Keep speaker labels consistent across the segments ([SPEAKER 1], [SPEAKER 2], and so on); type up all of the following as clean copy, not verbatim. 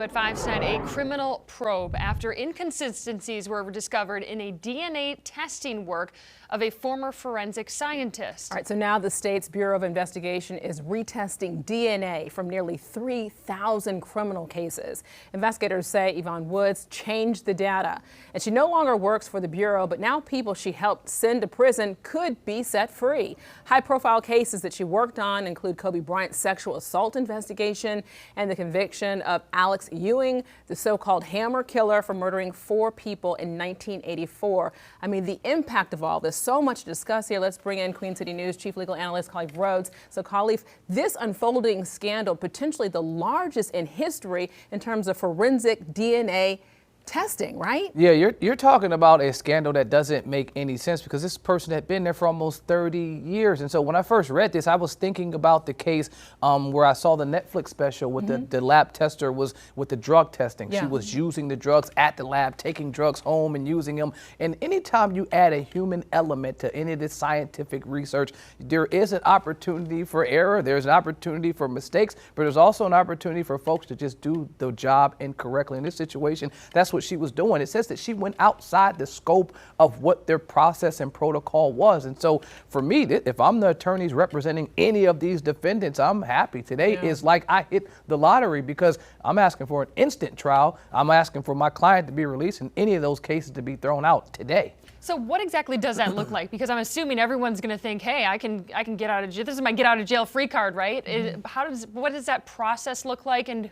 [SPEAKER 1] At 5 tonight, a criminal probe after inconsistencies were discovered in a DNA testing work of a former forensic scientist.
[SPEAKER 2] All right, so now the state's Bureau of Investigation is retesting DNA from nearly 3,000 criminal cases. Investigators say Yvonne Woods changed the data, and she no longer works for the Bureau, but now people she helped send to prison could be set free. High-profile cases that she worked on include Kobe Bryant's sexual assault investigation and the conviction of Alex Ewing, the so-called Hammer killer, for murdering 4 people in 1984. I mean, the impact of all this, so much to discuss here. Let's bring in Queen City News Chief Legal Analyst Khalif Rhodes. So Khalif, this unfolding scandal, potentially the largest in history in terms of forensic DNA testing, right?
[SPEAKER 3] Yeah, you're talking about a scandal that doesn't make any sense because this person had been there for almost 30 years. And so when I first read this, I was thinking about the case where I saw the Netflix special with the lab tester was with the drug testing.
[SPEAKER 2] Yeah.
[SPEAKER 3] She was using the drugs at the lab, taking drugs home and using them. And anytime you add a human element to any of this scientific research, there is an opportunity for error. There's an opportunity for mistakes, but there's also an opportunity for folks to just do the job incorrectly. In this situation, that's what she was doing. It says that she went outside the scope of what their process and protocol was. And so for me, if I'm the attorneys representing any of these defendants, I'm happy. Today is like I hit the lottery because I'm asking for an instant trial. I'm asking for my client to be released and any of those cases to be thrown out today.
[SPEAKER 1] So what exactly does that look like? Because I'm assuming everyone's going to think, hey, I can get out of jail. This is my get out of jail free card, right? What does that process look like? And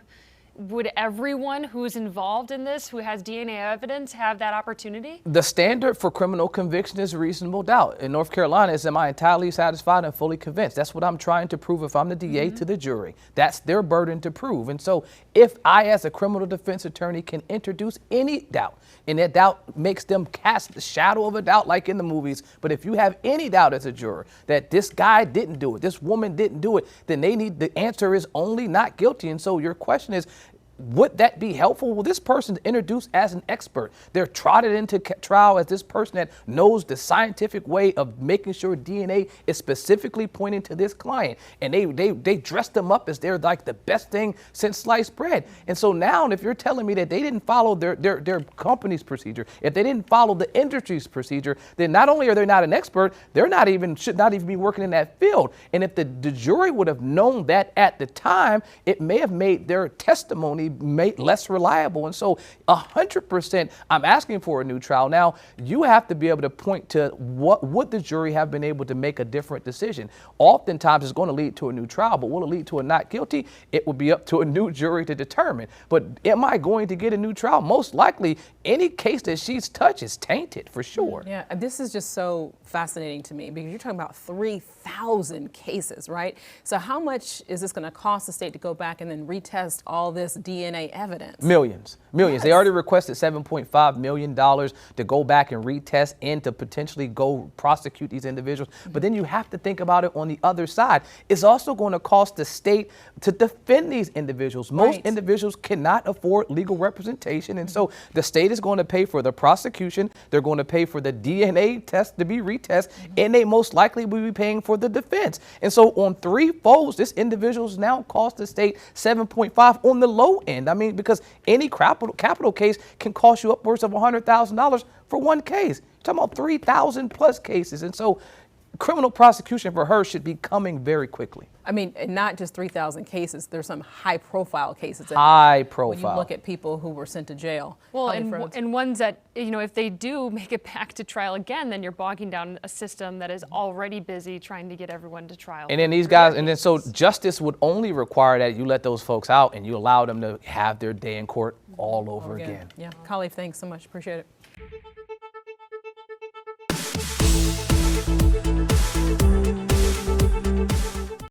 [SPEAKER 1] would everyone who's involved in this, who has DNA evidence, have that opportunity?
[SPEAKER 3] The standard for criminal conviction is reasonable doubt. In North Carolina, it's am I entirely satisfied and fully convinced? That's what I'm trying to prove if I'm the DA to the jury. That's their burden to prove. And so if I, as a criminal defense attorney, can introduce any doubt, and that doubt makes them cast the shadow of a doubt like in the movies, but if you have any doubt as a juror that this guy didn't do it, this woman didn't do it, then the answer is only not guilty. And so your question is, would that be helpful? Well, this person is introduced as an expert. They're trotted into trial as this person that knows the scientific way of making sure DNA is specifically pointing to this client. And they dress them up as they're like the best thing since sliced bread. And so now if you're telling me that they didn't follow their company's procedure, if they didn't follow the industry's procedure, then not only are they not an expert, they're not even, should not even be working in that field. And if the jury would have known that at the time, it may have made their testimony made less reliable. And so 100% I'm asking for a new trial. Now you have to be able to point to what would the jury have been able to make a different decision. Oftentimes it's going to lead to a new trial, but will it lead to a not guilty? It would be up to a new jury to determine. But am I going to get a new trial? Most likely any case that she's touched is tainted for sure.
[SPEAKER 2] Yeah, this is just so fascinating to me because you're talking about 3,000 cases, right? So how much is this going to cost the state to go back and then retest all this DNA evidence?
[SPEAKER 3] Millions.
[SPEAKER 2] Yes.
[SPEAKER 3] They already requested $7.5 million to go back and retest and to potentially go prosecute these individuals. But then you have to think about it on the other side. It's also going to cost the state to defend these individuals. Most individuals cannot afford legal representation. And so the state is going to pay for the prosecution. They're going to pay for the DNA test to be retested, and they most likely will be paying for the defense. And so on 3 folds, this individual's now cost the state 7.5 on the low end. I mean, because any capital case can cost you upwards of $100,000 for one case. You're talking about 3,000 plus cases. And so criminal prosecution for her should be coming very quickly.
[SPEAKER 2] I mean, and not just 3,000 cases. There's some high-profile cases.
[SPEAKER 3] High profile.
[SPEAKER 2] When you look at people who were sent to jail.
[SPEAKER 1] Well, and ones that, you know, if they do make it back to trial again, then you're bogging down a system that is already busy trying to get everyone to trial.
[SPEAKER 3] And then these guys, and then so justice would only require that you let those folks out and you allow them to have their day in court all over again.
[SPEAKER 2] Yeah, Khalif, thanks so much. Appreciate it.